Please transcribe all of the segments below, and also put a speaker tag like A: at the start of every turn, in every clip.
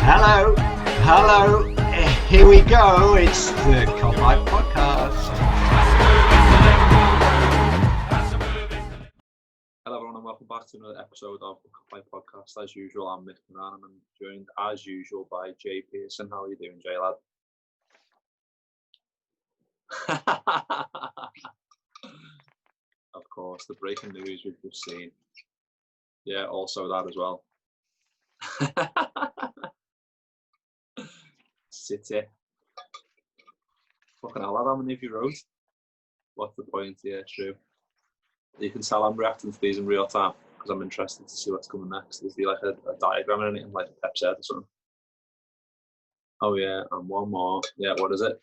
A: Hello, hello, here we go, it's the Kopite podcast.
B: Hello everyone and welcome back to another episode of the Kopite podcast. As usual, I'm Mick Moran and I'm joined as usual by Jay Pearson. How are you doing, Jay lad? Of course, the breaking news we've just seen. Yeah, also that as well. City. Fucking hell, lad, how many of you wrote? What's the point? Yeah, true. You can tell I'm reacting to these in real time because I'm interested to see what's coming next. Is there like a diagram or anything like Pep said or something? Oh yeah, and one more. Yeah, what is it?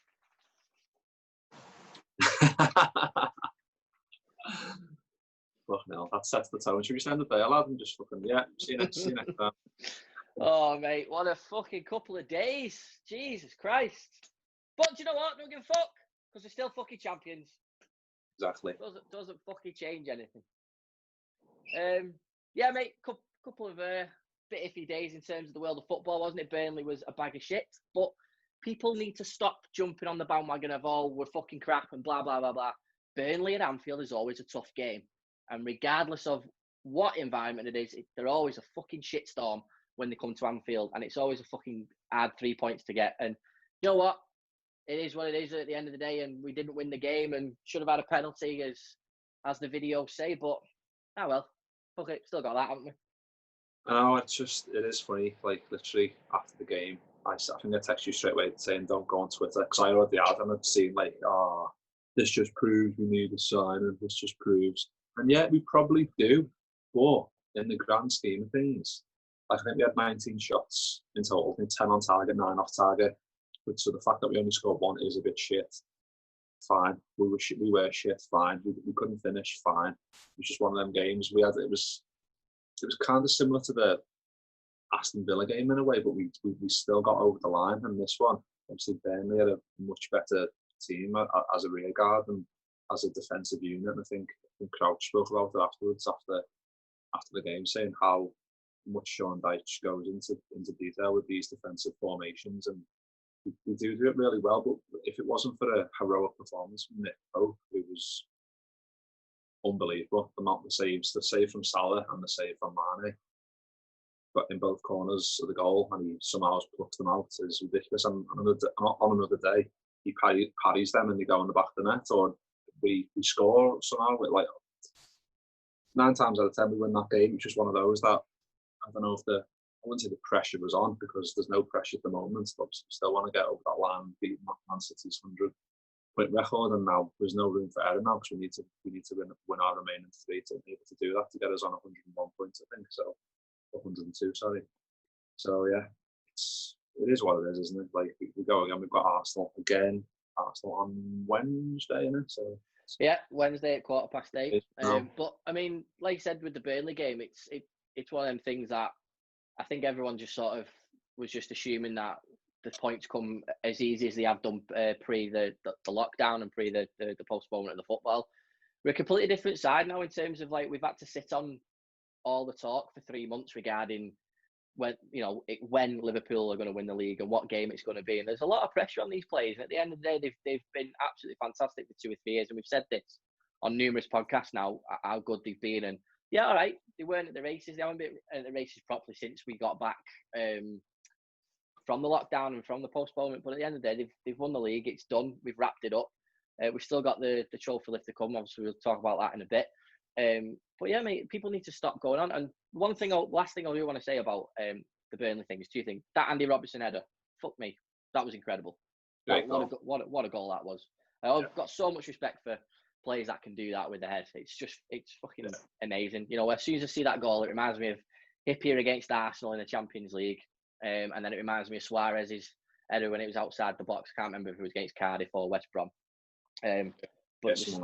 B: Fucking hell, that sets the tone. Should we send it there, lad? And just fucking, yeah, see you next time.
C: Oh, mate, what a fucking couple of days. Jesus Christ. But do you know what? Don't give a fuck, because we're still fucking champions.
B: Exactly.
C: Doesn't fucking change anything. Yeah, mate, couple of bit iffy days in terms of the world of football, wasn't it? Burnley was a bag of shit, but people need to stop jumping on the bandwagon of, oh, we're fucking crap and blah, blah, blah, blah. Burnley at Anfield is always a tough game. And regardless of what environment it is, they're always a fucking shitstorm when they come to Anfield. And it's always a fucking hard 3 points to get. And you know what? It is what it is at the end of the day. And we didn't win the game and should have had a penalty, as the videos say. But, oh well. Fuck it. Still got that, haven't we?
B: No, it is funny. Like, literally, after the game, I think I texted you straight away saying don't go on Twitter, because I already had and I'd seen, like, this just proves we need a sign, and this just proves. And yeah, we probably do. But in the grand scheme of things, like, I think we had 19 shots in total, I think 10 on target, 9 off target. But so the fact that we only scored one is a bit shit. Fine. We were shit, fine. We couldn't finish, fine. It was just one of them games. It was kind of similar to the Aston Villa game in a way, but we still got over the line. And this one, obviously, Burnley had a much better team as a rear guard and as a defensive unit. I think Crouch spoke about it afterwards, after the game, saying how much Sean Dyche goes into detail with these defensive formations, and we do it really well. But if it wasn't for a heroic performance from Nick Pope, it was unbelievable. The amount of saves, the save from Salah and the save from Mane, but in both corners of the goal, and he somehow plucks them out, is ridiculous. And on another day, he parries them and they go in the back of the net, or we score somehow. Like 9 times out of 10, we win that game. It's just one of those that I don't know if I wouldn't say the pressure was on, because there's no pressure at the moment, but we still want to get over that line, beat Man City's 100-point record, and now there's no room for error now, because we need to win our remaining 3 to be able to do that, to get us on 101 points, I think, so 102, sorry. So yeah, it is what it is, isn't it? Like, we go again, we've got Arsenal on Wednesday, isn't it? So
C: yeah, Wednesday at 8:15. But I mean, like I said with the Burnley game, it's one of them things that I think everyone just sort of was just assuming that the points come as easy as they have done pre the lockdown and pre the postponement of the football. We're a completely different side now in terms of, like, we've had to sit on all the talk for 3 months regarding when Liverpool are going to win the league and what game it's going to be. And there's a lot of pressure on these players. And at the end of the day, they've been absolutely fantastic for 2 or 3 years. And we've said this on numerous podcasts now, how good they've been. And yeah, all right, they weren't at the races. They haven't been at the races properly since we got back from the lockdown and from the postponement. But at the end of the day, they've won the league. It's done. We've wrapped it up. We've still got the trophy lift to come. Obviously, we'll talk about that in a bit. But yeah, mate, people need to stop going on. And last thing I do want to say about the Burnley thing is 2 things. That Andy Robertson header, fuck me, that was incredible. What a goal that was. I've got so much respect for players that can do that with the head. It's fucking amazing. You know, as soon as I see that goal, it reminds me of Hippier against Arsenal in the Champions League, and then it reminds me of Suarez's header when it was outside the box. I can't remember if it was against Cardiff or West Brom. But it's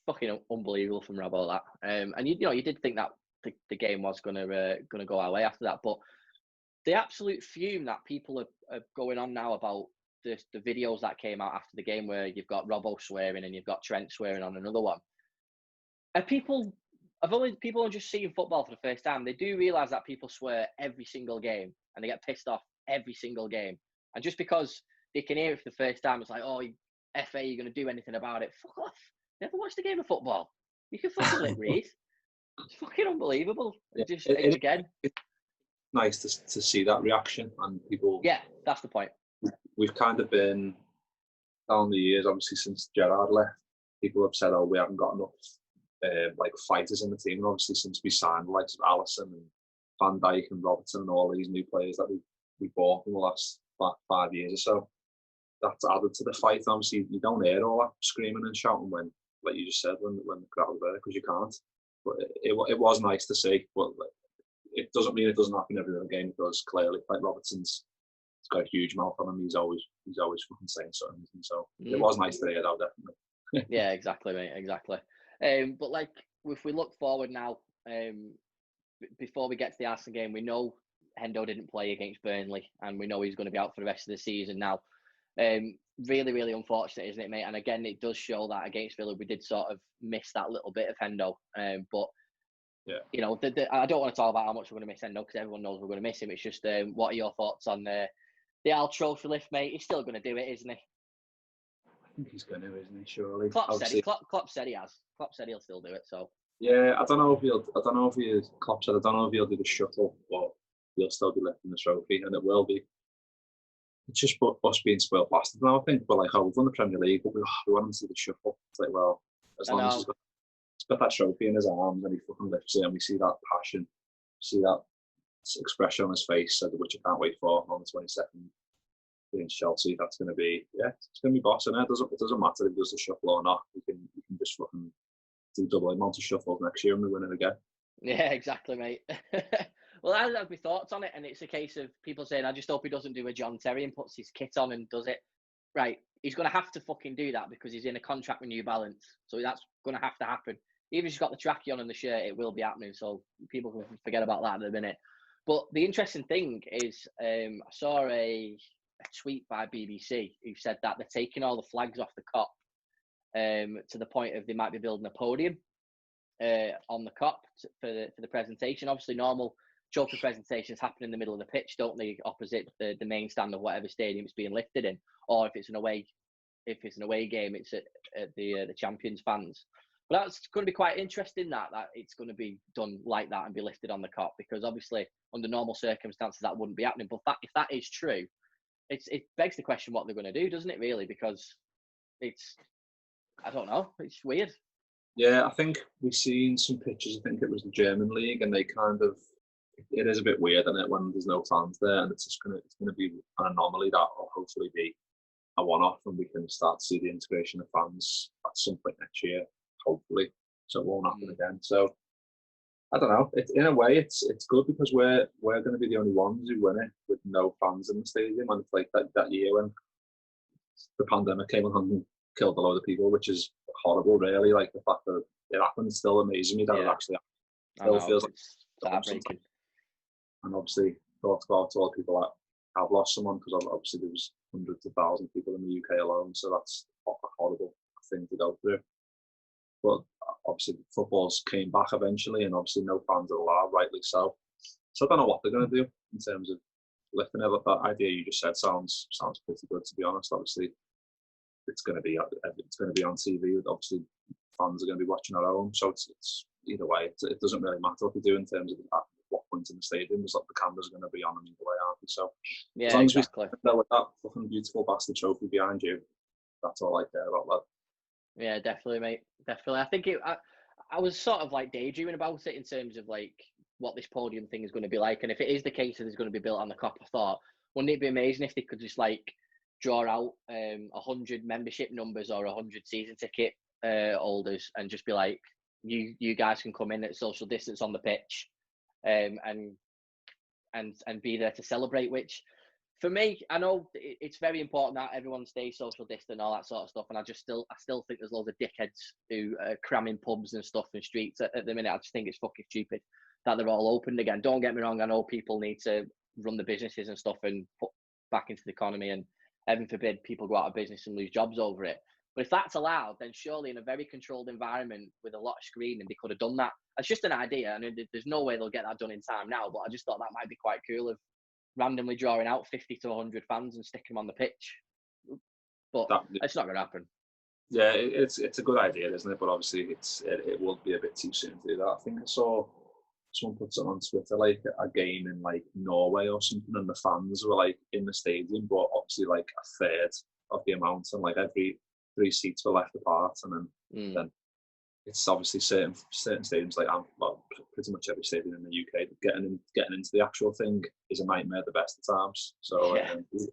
C: fucking unbelievable from Robbo, that. And you did think that the game was gonna go our way after that, but the absolute fume that people are going on now about the videos that came out after the game, where you've got Robbo swearing and you've got Trent swearing on another one. People are just seeing football for the first time. They do realise that people swear every single game and they get pissed off every single game. And just because they can hear it for the first time, it's like, oh, FA, you're going to do anything about it? Fuck off. Never watched a game of football. You can fucking lip read. It's fucking unbelievable.
B: Yeah.
C: Again.
B: It's nice to see that reaction, and people.
C: Yeah, that's the point.
B: We've kind of been down the years, obviously since Gerrard left. People have said, "Oh, we haven't got enough like fighters in the team." And obviously, since we signed the likes of Alisson and Van Dijk and Robertson and all these new players that we bought in the last 5 years or so, that's added to the fight. Obviously, you don't hear all that screaming and shouting when, like you just said, when the crowd are there, because you can't. But it was nice to see. But it doesn't mean it doesn't happen every other game, because clearly, like Robertson's got a huge mouth on him. He's always fucking saying something. So it was nice to hear that, definitely.
C: Yeah, exactly, mate. Exactly. But like, if we look forward now, before we get to the Arsenal game, we know Hendo didn't play against Burnley, and we know he's going to be out for the rest of the season now. Really, really unfortunate, isn't it, mate? And again, it does show that against Villa, we did sort of miss that little bit of Hendo. But
B: yeah,
C: you know, I don't want to talk about how much we're going to miss Hendo, because everyone knows we're going to miss him. It's just, what are your thoughts on the Al trophy lift, mate? He's still going to do it, isn't he?
B: I think he's going to, isn't he? Surely.
C: Klopp said he has. Klopp said he'll still do it. So
B: yeah, I don't know if Klopp said, I don't know if he'll do the shuttle, but he'll still be lifting the trophy, and it will be. It's just us being spoiled bastard now, I think. But like, oh, we've won the Premier League, but we want him to do the shuffle. It's like, well, as long as he's got that trophy in his arms and he fucking lifts it, and we see that passion, see that expression on his face, which I can't wait for on the 22nd against Chelsea. That's going to be, it's going to be boss, and it doesn't matter if he does the shuffle or not. We can just fucking do double amount of shuffles next year and we win it again.
C: Yeah, exactly, mate. Well, I have my thoughts on it, and it's a case of people saying, I just hope he doesn't do a John Terry and puts his kit on and does it. Right, he's going to have to fucking do that, because he's in a contract with New Balance. So that's going to have to happen. Even if he's got the trackie on and the shirt, it will be happening. So people can forget about that in a minute. But the interesting thing is, I saw a tweet by BBC who said that they're taking all the flags off the Kop, to the point of they might be building a podium on the Kop for the presentation. Obviously, normal trophy presentations happen in the middle of the pitch, don't they? Opposite the main stand of whatever stadium it's being lifted in, or if it's an away game, it's at the Champions fans. But that's going to be quite interesting that it's going to be done like that and be lifted on the Kop, because obviously under normal circumstances that wouldn't be happening. But if that is true, it begs the question what they're going to do, doesn't it? Really, because I don't know, it's weird.
B: Yeah, I think we've seen some pictures. I think it was the German league, and they it is a bit weird, isn't it, when there's no fans there, and it's going to be an anomaly that will hopefully be a one-off, and we can start to see the integration of fans at some point next year, hopefully, so it won't happen again. So I don't know. In a way, it's good, because we're going to be the only ones who win it with no fans in the stadium, and it's like that year when the pandemic came along and killed a load of people, which is horrible, really. Like, the fact that it happened still amazes me that it actually happened. Still feels like it's heartbreaking. And obviously, thoughts go out to all the people that have lost someone, because obviously there was hundreds of thousands of people in the UK alone, so that's a horrible thing to go through. But obviously, football's came back eventually, and obviously no fans are allowed, rightly so. So I don't know what they're going to do in terms of lifting it. But that idea you just said sounds pretty good, to be honest. Obviously, it's going to be on TV. Obviously, fans are going to be watching at home, so it's either way. It doesn't really matter what they do in terms of what point in the stadium. It's like the cameras are going to be on either way, aren't they? So
C: yeah,
B: as long
C: exactly.
B: as we know with that fucking beautiful bastard trophy behind you, that's all I care about, lad.
C: Yeah, definitely, mate. Definitely. I think I was sort of like daydreaming about it in terms of like what this podium thing is going to be like, and if it is the case that it's going to be built on the Kop, I thought, wouldn't it be amazing if they could just like draw out 100 membership numbers or 100 season ticket holders, and just be like, you guys can come in at social distance on the pitch, and be there to celebrate. Which, for me, I know it's very important that everyone stays social distant and all that sort of stuff, and I still think there's loads of dickheads who are cramming pubs and stuff and streets at the minute. I just think it's fucking stupid that they're all opened again. Don't get me wrong, I know people need to run the businesses and stuff and put back into the economy, and heaven forbid people go out of business and lose jobs over it. But if that's allowed, then surely in a very controlled environment with a lot of screening, they could have done that. It's just an idea. I mean, there's no way they'll get that done in time now, but I just thought that might be quite cool of randomly drawing out 50 to 100 fans and sticking them on the pitch. But it's not going to happen.
B: Yeah, it's a good idea, isn't it? But obviously, it will be a bit too soon to do that. I think I saw someone put something on Twitter, like a game in like Norway or something, and the fans were like in the stadium, but obviously like a third of the amount, and like every 3 seats were left apart, and then it's obviously certain stadiums like pretty much every stadium in the UK getting into the actual thing is a nightmare the best of times. So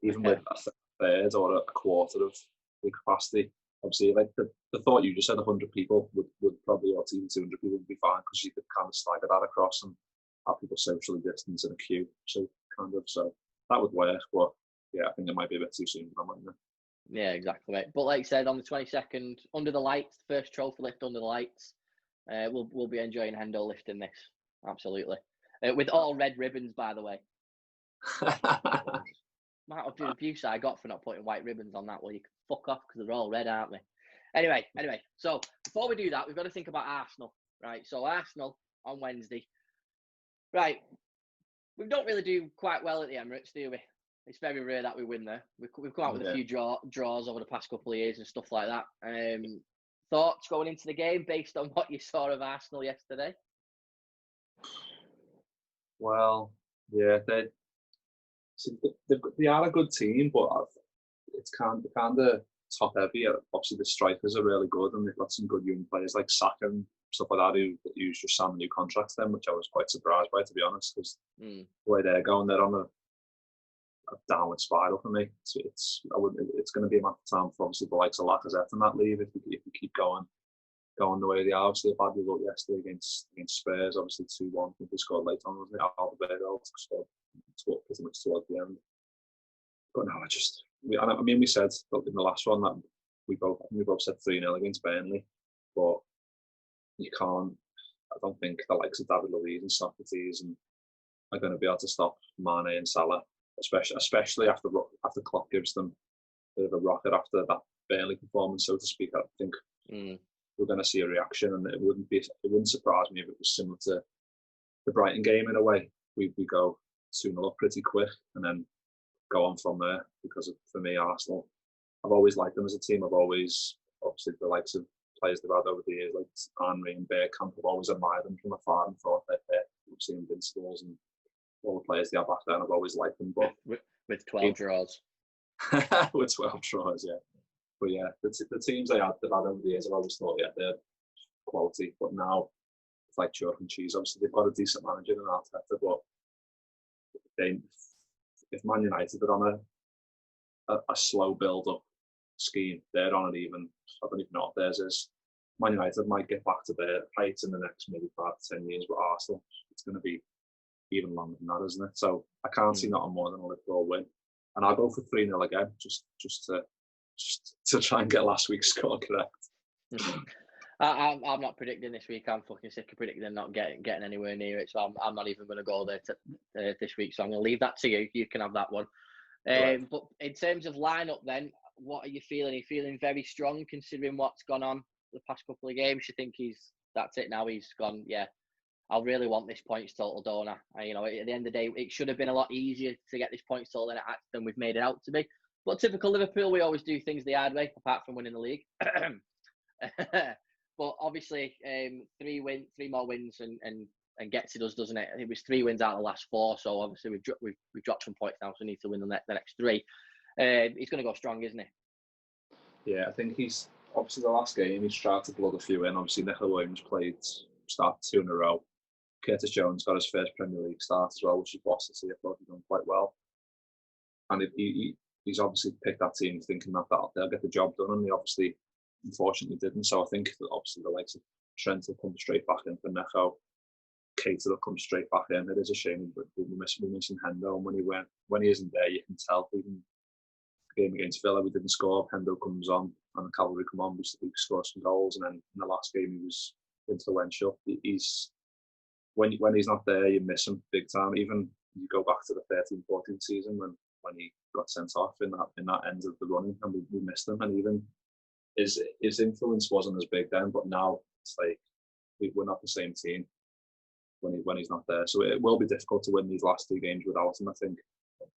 B: even with a third or a quarter of the capacity, obviously like the thought you just said, 100 people would probably, or even 200 people would be fine, because you could kind of stagger that across and have people socially distance in a queue. So that would work, but yeah, I think it might be a bit too soon for them,
C: Yeah, exactly, mate. But like I said, on the 22nd, under the lights, first trophy lift under the lights, we'll be enjoying Hendo lifting this. Absolutely. With all red ribbons, by the way. Might have been abuse I got for not putting white ribbons on that. Well, you can fuck off, because they're all red, aren't they? Anyway, so before we do that, we've got to think about Arsenal, right? So Arsenal on Wednesday. Right. We don't really do quite well at the Emirates, do we? It's very rare that we win there. We've come out with a few draws over the past couple of years and stuff like that. Thoughts going into the game based on what you saw of Arsenal yesterday?
B: Well, yeah, they are a good team, but it's kind of top heavy. Obviously, the strikers are really good, and they've got some good young players like Saka and stuff like that who just signed a new contract to them, which I was quite surprised by, to be honest, because the way they're going, they're on a downward spiral for me. It's going to be a matter of time for obviously the likes of Lacazette and that leave if we keep going the way they are. Obviously, a bad result yesterday against Spurs, obviously 2-1. I think they scored late on, wasn't it? Alderweireld scored pretty much towards the end. But no, we said in the last one that we both said 3-0 against Burnley, but you can't. I don't think the likes of David Luiz and Socrates are going to be able to stop Mane and Salah, especially after Klopp gives them a bit of a rocket after that Burnley performance, so to speak. I think we're going to see a reaction, and it wouldn't surprise me if it was similar to the Brighton game in a way. We go 2-0 up pretty quick and then go on from there, because for me, Arsenal, I've always liked them as a team. Obviously the likes of players they've had over the years, like Henry and Bergkamp, I've always admired them from afar and thought they're obviously invincibles, and all the players they have back then, I've always liked them. But
C: with 12 draws.
B: With 12 draws, yeah. But yeah, the teams they've had over the years, I've always thought, yeah, they're quality. But now, it's like chalk and cheese. Obviously, they've got a decent manager in Arteta, but if Man United are on a slow build-up scheme, they're on it even. I don't even know what theirs is. Man United might get back to their heights in the next maybe 5 to 10 years, but Arsenal, it's going to be even longer than that, isn't it? So I can't see nothing more than a Liverpool win, and I'll go for 3-0 again, just to try and get last week's score correct.
C: I'm not predicting this week. I'm fucking sick of predicting and not getting anywhere near it. So I'm not even going to go there this week. So I'm going to leave that to you. You can have that one. But in terms of lineup, then, what are you feeling? Are you feeling very strong considering what's gone on the past couple of games? You think that's it now? He's gone. Yeah, I really want this points total, don't I? At the end of the day, it should have been a lot easier to get this points total than we've made it out to be. But typical Liverpool, we always do things the hard way, apart from winning the league. But obviously, 3 more wins and gets it us, doesn't it? It was 3 wins out of the last 4, so obviously we've dropped some points now, so we need to win the next 3. He's going to go strong, isn't he?
B: Yeah, I think he's obviously the last game he's tried to blood a few in. Obviously, Nicola Williams started 2 in a row. Curtis Jones got his first Premier League start as well, which is boss to see. I thought he'd done quite well, and he's obviously picked that team thinking that they'll get the job done, and they obviously, unfortunately, didn't. So I think that obviously the likes of Trent will come straight back in for Neco. Keita will come straight back in. It is a shame, but we're missing Hendo, and when he isn't there, you can tell. Even the game against Villa, we didn't score. Hendo comes on, and the cavalry come on. We score some goals, and then in the last game he was influential. When he's not there, you miss him big time. Even you go back to the 13-14 season when he got sent off in that end of the running, and we missed him. And even his influence wasn't as big then, but now it's like we're not the same team when he's not there. So it will be difficult to win these last 2 games without him, I think.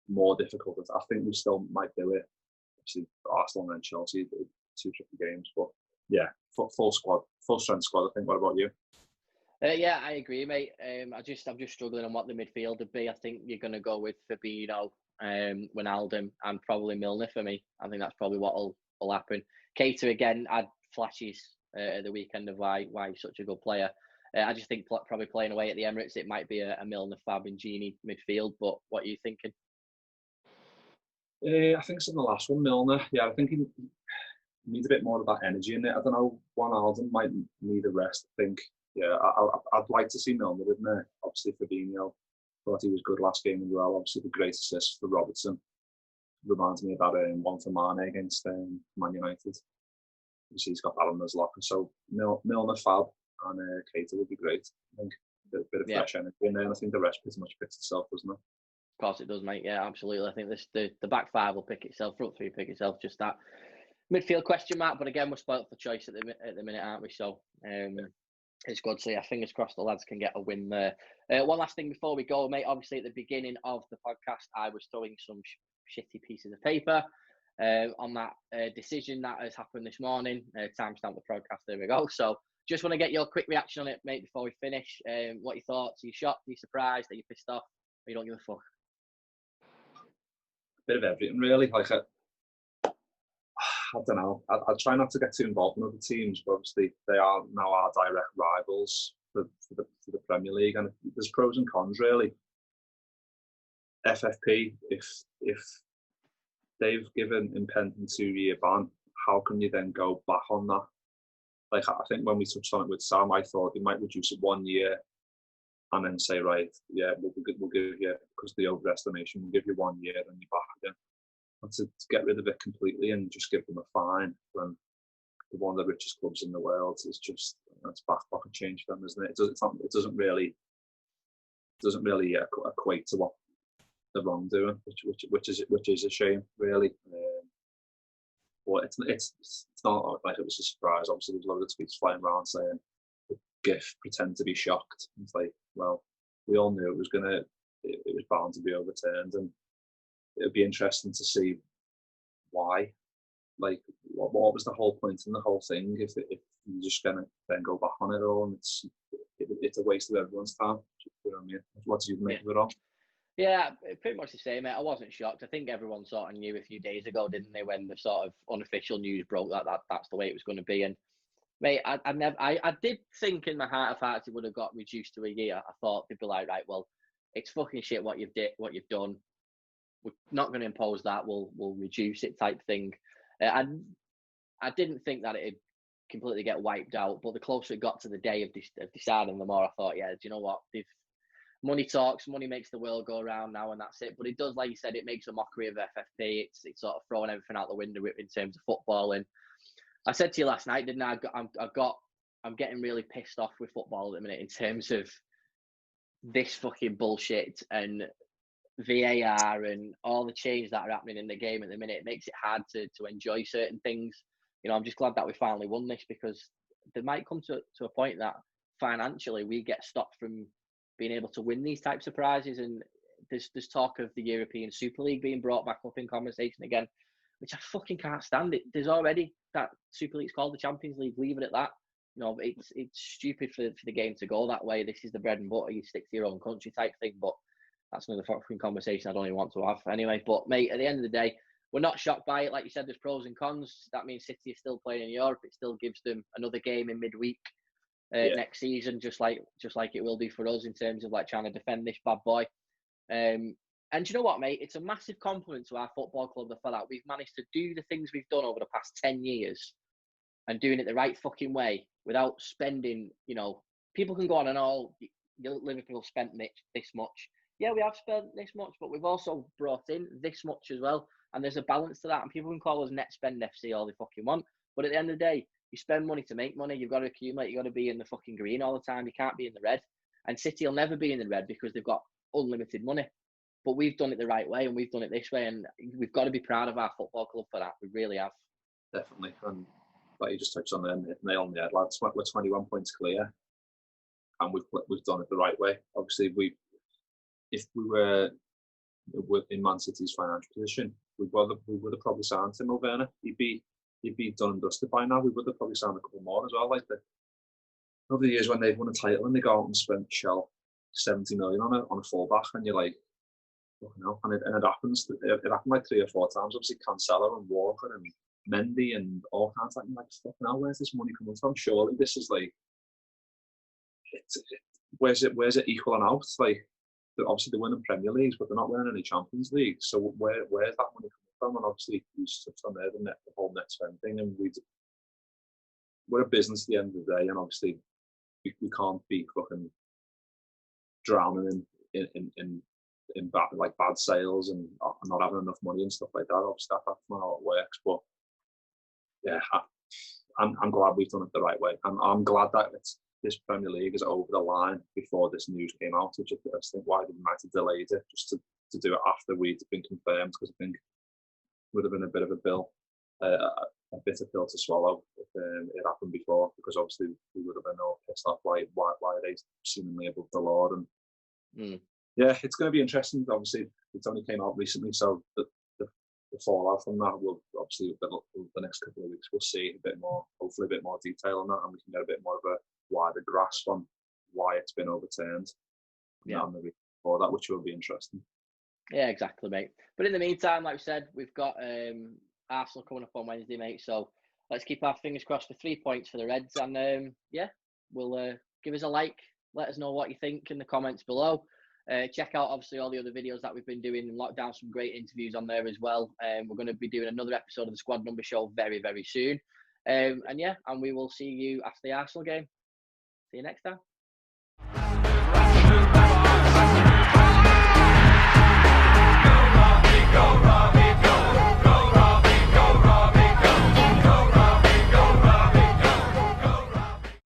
B: more difficult. I think we still might do it. Obviously, Arsenal and then Chelsea, 2 tricky games, but yeah, full squad, full strength squad. I think. What about you?
C: Yeah, I agree, mate. I'm just struggling on what the midfield would be. I think you're going to go with Fabinho, Wijnaldum, and probably Milner for me. I think that's probably what will happen. Keita again had flashes at the weekend of why he's such a good player. I just think probably playing away at the Emirates, it might be a Milner, Fab, and Gini midfield. But what are you thinking?
B: I think it's in the last one, Milner. Yeah, I think he needs a bit more of that energy in it. I don't know. Wijnaldum might need a rest. I think. Yeah, I'd like to see Milner in there. Obviously, Fabinho, thought he was good last game as well. Obviously, the great assist for Robertson reminds me of that one for Mane against Man United. Obviously, he's got that on his locker. So Milner, Fab, and Keita would be great. I think a bit of fresh energy in there. And I think the rest pretty much picks itself, doesn't it?
C: Of course, it does, mate. Yeah, absolutely. I think the back five will pick itself. Front three pick itself. Just that midfield question mark. But again, we're spoilt for choice at the minute, aren't we? So. It's good. So yeah, fingers crossed the lads can get a win there. One last thing before we go, mate. Obviously, at the beginning of the podcast, I was throwing some shitty pieces of paper on that decision that has happened this morning. Timestamp the podcast. There we go. So just want to get your quick reaction on it, mate, before we finish. What are your thoughts? Are you shocked? Are you surprised? Are you pissed off? Or you don't give a fuck?
B: A bit of everything, really. I don't know. I try not to get too involved in other teams, but obviously they are now our direct rivals for the Premier League, and there's pros and cons really. FFP, if they've given impending 2-year ban, how can you then go back on that? I think when we touched on it with Sam, I thought you might reduce it 1 year, and then say, right, yeah, we'll give you, because of the overestimation, we'll give you 1 year, and you're back again. And to get rid of it completely and just give them a fine when one of the richest clubs in the world is just, it's back pocket change for them, isn't it? It doesn't really equate to what the wrongdoing, which is a shame, really. But it's not like it was a surprise. Obviously, there's a lot of tweets flying around saying the GIF pretend to be shocked. It's like, well, we all knew it was bound to be overturned, and it would be interesting to see why. Like, what was the whole point in the whole thing if you're just gonna then go back on it all, and it's a waste of everyone's time. You know what I mean? What do you make of it all?
C: Yeah, pretty much the same, mate. I wasn't shocked. I think everyone sort of knew a few days ago, didn't they, when the sort of unofficial news broke that's the way it was going to be. And mate, I did think in my heart of hearts it would have got reduced to a year. I thought they'd be like, right, well, it's fucking shit what you've done. We're not going to impose that. We'll reduce it, type thing. And I didn't think that it'd completely get wiped out. But the closer it got to the day of deciding, the more I thought, yeah, do you know what? Money talks, money makes the world go around now, and that's it. But it does, like you said, it makes a mockery of FFP. It's sort of throwing everything out the window in terms of football. And I said to you last night, didn't I? I'm getting really pissed off with football at the minute in terms of this fucking bullshit and VAR and all the changes that are happening in the game at the minute. It makes it hard to enjoy certain things. You know, I'm just glad that we finally won this, because there might come to a point that financially we get stopped from being able to win these types of prizes. And there's talk of the European Super League being brought back up in conversation again, which I fucking can't stand. It. There's already that Super League's called the Champions League. Leave it at that. You know, it's stupid for the game to go that way. This is the bread and butter. You stick to your own country type thing, but that's another fucking conversation I don't even want to have anyway. But mate, at the end of the day, we're not shocked by it. Like you said, there's pros and cons. That means City is still playing in Europe. It still gives them another game in midweek next season, just like it will do for us in terms of like trying to defend this bad boy. And you know what, mate? It's a massive compliment to our football club, the fact that we've managed to do the things we've done over the past 10 years and doing it the right fucking way without spending, you know, people can go on and all, Liverpool spent this much. Yeah, we have spent this much, but we've also brought in this much as well. And there's a balance to that. And people can call us net spend FC all they fucking want. But at the end of the day, you spend money to make money. You've got to accumulate. You've got to be in the fucking green all the time. You can't be in the red. And City will never be in the red because they've got unlimited money. But we've done it the right way, and we've done it this way. And we've got to be proud of our football club for that. We really have.
B: Definitely. And like you just touched on the nail on the head, lads. We're 21 points clear. And we've done it the right way. Obviously, if we were in Man City's financial position, we would have probably signed Timo Werner. He'd be done and dusted by now. We would have probably signed a couple more as well. Like over the years when they've won a title and they go out and spend 70 million on a fullback, and you're like, fucking hell. And it happens. It happened like 3 or 4 times. Obviously, Cancelo and Walker and Mendy and all kinds of like, fucking hell, where's this money coming from? Surely this is like, where's it equaling out? Like, obviously they're winning Premier Leagues, but they're not winning any Champions Leagues. So where's that money coming from? And obviously he's touched on there the whole net spend thing, and we're a business at the end of the day, and obviously we can't be fucking drowning in bad sales and not having enough money and stuff like that. Obviously that's not how it works. But yeah, I'm glad we've done it the right way. I'm glad that this Premier League is over the line before this news came out, which I think why they might have delayed it, just to do it after we'd been confirmed, because I think it would have been a bit of a bitter pill to swallow if it happened before, because obviously we would have been all pissed off why are they seemingly above the law. And yeah, it's going to be interesting. Obviously, it only came out recently, so the fallout from that will obviously the next couple of weeks we'll see hopefully a bit more detail on that, and we can get a bit more of a wider grasp on why it's been overturned.
C: Yeah,
B: and maybe for that, which will be interesting.
C: Yeah, exactly, mate. But in the meantime, like we said, we've got Arsenal coming up on Wednesday, mate. So let's keep our fingers crossed for 3 points for the Reds. And yeah, we'll give us a like. Let us know what you think in the comments below. Check out, obviously, all the other videos that we've been doing in lockdown. Some great interviews on there as well. We're going to be doing another episode of the Squad Number Show very, very soon. And yeah, and we will see you after the Arsenal game. See you next time.